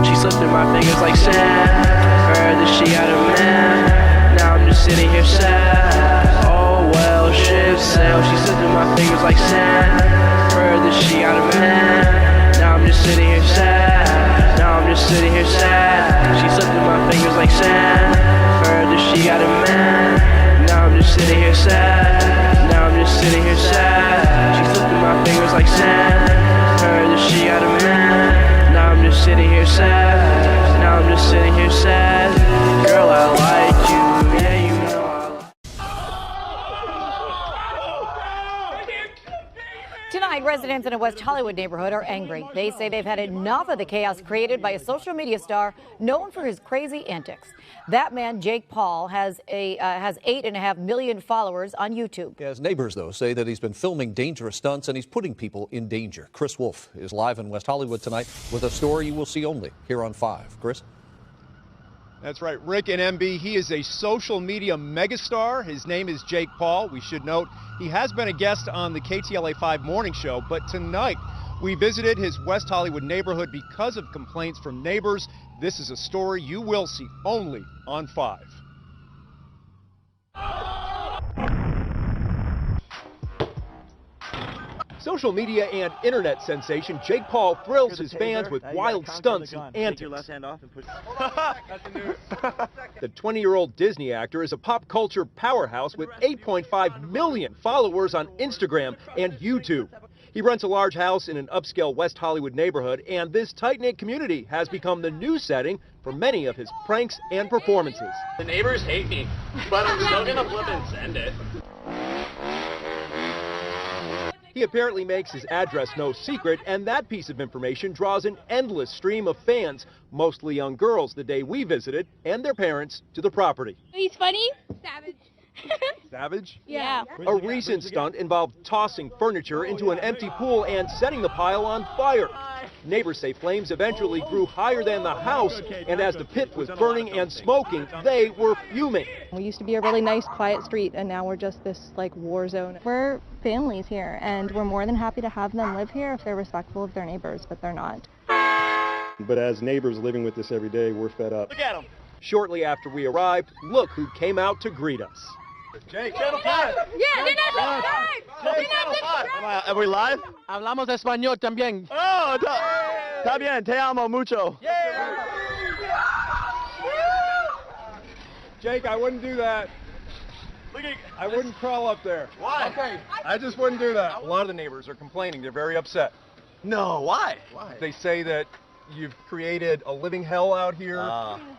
She slipped through my fingers like sand. Heard that she got a man. Now I'm just sitting here sad. Oh well, ship sail. She slipped through my fingers like sand. Heard that she got a man. Now I'm just sitting here sad. Now I'm just sitting here sad. She slipped through my fingers like sand. Heard that she got a man. Now I'm just sitting here sad. Now I'm just sitting here sad. She slipped through my fingers like sand. Heard that she got a man. Now I'm just sitting here sad. Now I'm just sitting here sad. Girl, I like you. Yeah, you know I like you. Tonight, residents in a West Hollywood neighborhood are angry. They say they've had enough of the chaos created by a social media star known for his crazy antics. That man, Jake Paul, has 8.5 million followers on YouTube. His neighbors, though, say that he's been filming dangerous stunts and he's putting people in danger. Chris Wolf is live in West Hollywood tonight with a story you will see only here on 5. Chris? That's right, Rick and MB. He is a social media megastar. His name is Jake Paul. We should note he has been a guest on the KTLA 5 morning show, but tonight we visited his West Hollywood neighborhood because of complaints from neighbors. This is a story you will see only on 5. Social media and internet sensation Jake Paul thrills his fans with wild stunts and antics. The 20-year-old Disney actor is a pop culture powerhouse with 8.5 million followers on Instagram and YouTube. He rents a large house in an upscale West Hollywood neighborhood, and this tight-knit community has become the new setting for many of his pranks and performances. The neighbors hate me, but I'm still gonna flip and send it. He apparently makes his address no secret, and that piece of information draws an endless stream of fans, mostly young girls, the day we visited, and their parents to the property. He's funny. Savage. Savage? Yeah. A recent stunt involved tossing furniture into an empty pool and setting the pile on fire. Neighbors say flames eventually grew higher than the house, and as the pit was burning and smoking, they were fuming. We used to be a really nice, quiet street, and now we're just this, like, war zone. We're families here, and we're more than happy to have them live here if they're respectful of their neighbors, but they're not. But as neighbors living with this every day, we're fed up. Look at him. Shortly after we arrived, look who came out to greet us. Jake, Channel 5. Yeah, they're not subscribed. They're not subscribed. Are we live? Hablamos español también. Oh, está bien, te amo mucho. Jake, I wouldn't do that. I wouldn't crawl up there. Why? Okay. I just wouldn't do that. A lot of the neighbors are complaining. They're very upset. No, why? They say that you've created a living hell out here.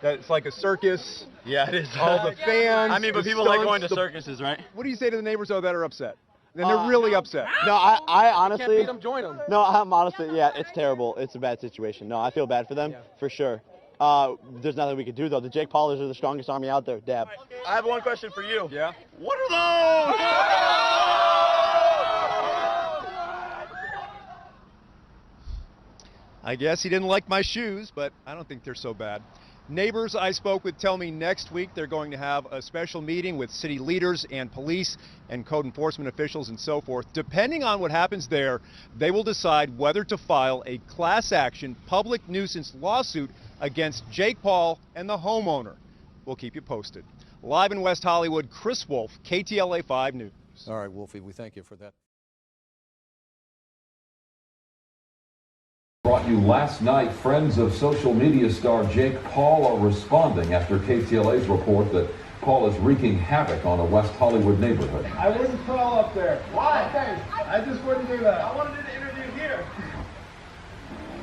That it's like a circus. Yeah, it is. All the fans. I mean, but the people like stunts, going to circuses, right? What do you say to the neighbors, though, that are upset? And they're really upset. No, I honestly. Can't beat them, join them. No, I'm honestly, yeah, it's terrible. It's a bad situation. No, I feel bad for them, for sure. There's nothing we can do, though. The Jake Paulers are the strongest army out there. Dab. I have one question for you. Yeah? What are those? I guess he didn't like my shoes, but I don't think they're so bad. Neighbors I spoke with tell me next week they're going to have a special meeting with city leaders and police and code enforcement officials and so forth. Depending on what happens there, they will decide whether to file a class action public nuisance lawsuit against Jake Paul and the homeowner. We'll keep you posted. Live in West Hollywood, Chris Wolf, KTLA 5 News. All right, Wolfie, we thank you for that. Brought you last night. Friends of social media star Jake Paul are responding after KTLA's report that Paul is wreaking havoc on a West Hollywood neighborhood. I wouldn't crawl up there. Why? I just wouldn't do that. I wanted to interview here.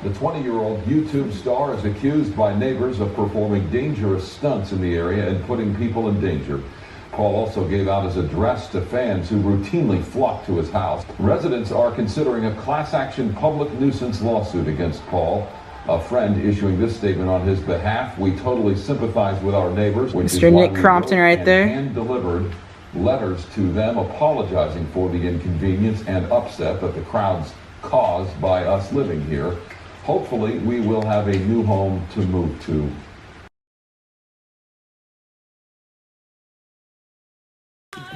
The 20-year-old YouTube star is accused by neighbors of performing dangerous stunts in the area and putting people in danger. Paul also gave out his address to fans who routinely flock to his house. Residents are considering a class action public nuisance lawsuit against Paul. A friend issuing this statement on his behalf: "We totally sympathize with our neighbors." Mr. Nick Crompton right there. And delivered letters to them apologizing for the inconvenience and upset that the crowds caused by us living here. Hopefully, we will have a new home to move to.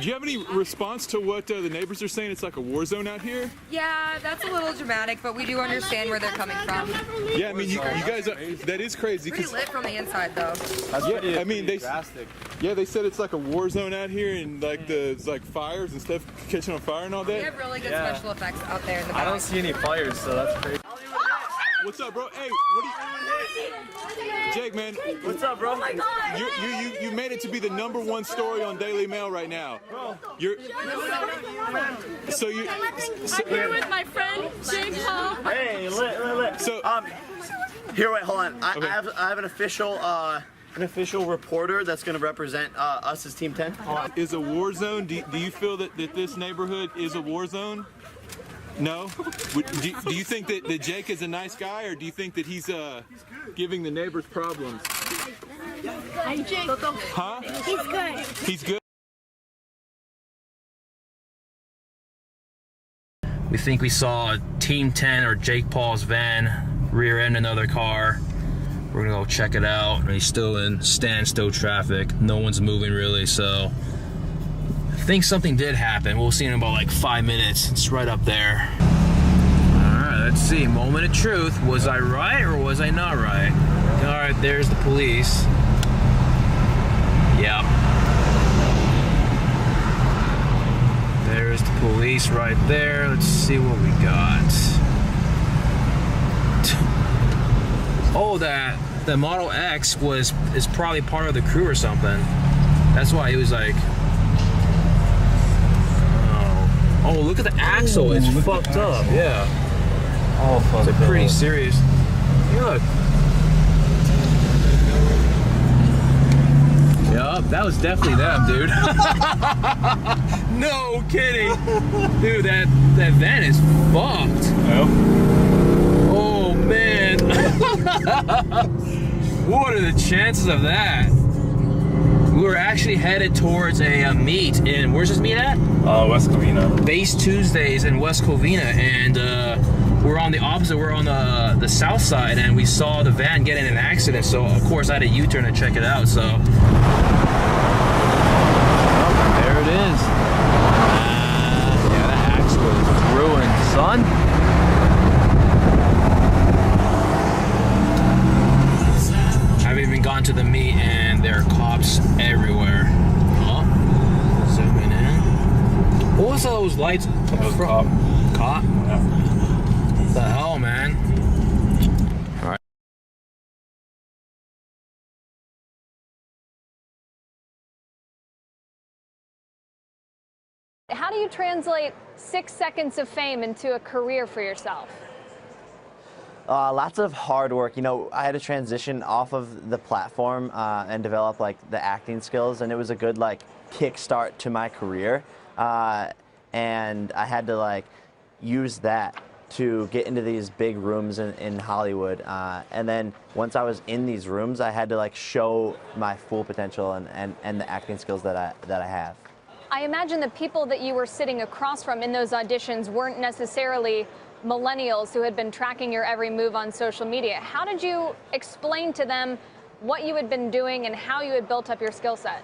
Do you have any response to what the neighbors are saying? It's like a war zone out here? Yeah, that's a little dramatic, but we do understand where they're coming from. Yeah, I mean, you guys are, that is crazy. Pretty lit from the inside, though. Yeah, I mean, they said it's like a war zone out here, and like there's like fires and stuff catching on fire and all that. We have really good special effects out there in the back. I don't see any fires, so that's crazy. What's up, bro? Hey, Jake, man. What's up, bro? Oh my God. You made it to be the #1 story on Daily Mail right now. Bro. You're I'm here with my friend Jake Paul. Hey, lit. So here, wait, hold on. Okay. I have an official reporter that's going to represent us as Team 10. Is a war zone? Do you feel that this neighborhood is a war zone? No? Do you think that Jake is a nice guy, or do you think that he's giving the neighbors problems? Hi, Jake. Huh? He's good. He's good? We think we saw Team 10 or Jake Paul's van rear end another car. We're gonna go check it out. And he's still in standstill traffic. No one's moving really, so I think something did happen. We'll see in about like 5 minutes. It's right up there. All right, let's see. Moment of truth. Was I right or was I not right? All right, there's the police. Yep. There's the police right there. Let's see what we got. Oh, the Model X is probably part of the crew or something. That's why he was like, oh, look at the axle. It's fucked up. Yeah. Oh, fuck. It's pretty serious. Look. Yup, that was definitely them, dude. No kidding. Dude, that van is fucked. Yep. Oh, man. What are the chances of that? We were actually headed towards a meet in, where's this meet at? West Covina. Base Tuesdays in West Covina, and we're on the opposite, we're on the south side, and we saw the van get in an accident, so of course I had a U-turn to check it out, so. Oh, there it is. Yeah, that axle is ruined, son. I've even gone to the meet, and there are cops everywhere. Huh? Zooming in. What was those lights? Cop. Cop? Yeah. What the hell, man? All right. How do you translate 6 seconds of fame into a career for yourself? Lots of hard work. You know, I had to transition off of the platform and develop like the acting skills, and it was a good like kickstart to my career. And I had to like use that to get into these big rooms in Hollywood. And then once I was in these rooms, I had to like show my full potential and the acting skills that I have. I imagine the people that you were sitting across from in those auditions weren't necessarily millennials who had been tracking your every move on social media. How did you explain to them what you had been doing and how you had built up your skill set?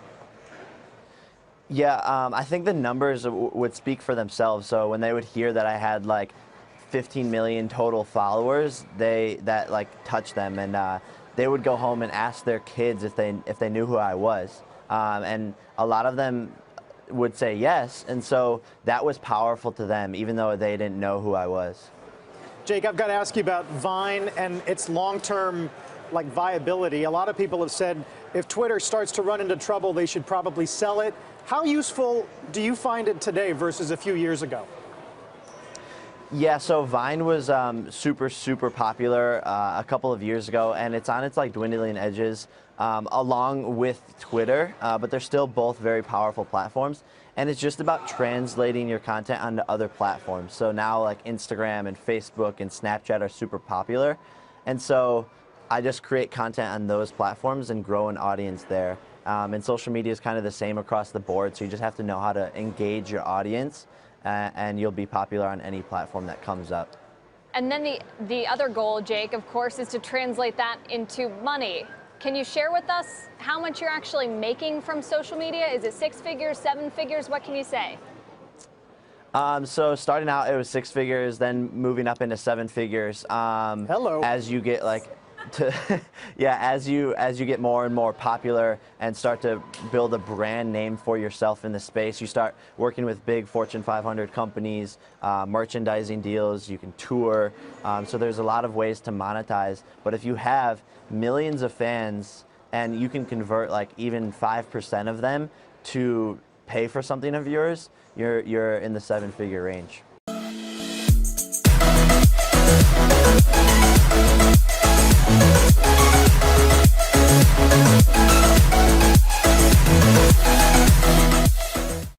Yeah, I think the numbers would speak for themselves. So when they would hear that I had like 15 million total followers, that like touched them, and they would go home and ask their kids if they knew who I was, and a lot of them would say yes, and so that was powerful to them, even though they didn't know who I was. Jake, I've got to ask you about Vine and its long-term like viability. A lot of people have said if Twitter starts to run into trouble, they should probably sell it. How useful do you find it today versus a few years ago? Yeah, so Vine was super popular a couple of years ago, and it's on its like dwindling edges along with Twitter, but they're still both very powerful platforms, and it's just about translating your content onto other platforms. So now like Instagram and Facebook and Snapchat are super popular, and so I just create content on those platforms and grow an audience there. And social media is kind of the same across the board, so you just have to know how to engage your audience, and you'll be popular on any platform that comes up. And then the other goal, Jake, of course, is to translate that into money. Can you share with us how much you're actually making from social media? Is it 6 figures, 7 figures? What can you say? So starting out, it was 6 figures, then moving up into 7 figures. Hello. As you get as you get more and more popular and start to build a brand name for yourself in the space, you start working with big Fortune 500 companies, merchandising deals. You can tour. So there's a lot of ways to monetize. But if you have millions of fans and you can convert like even 5% of them to pay for something of yours, you're in the 7-figure range.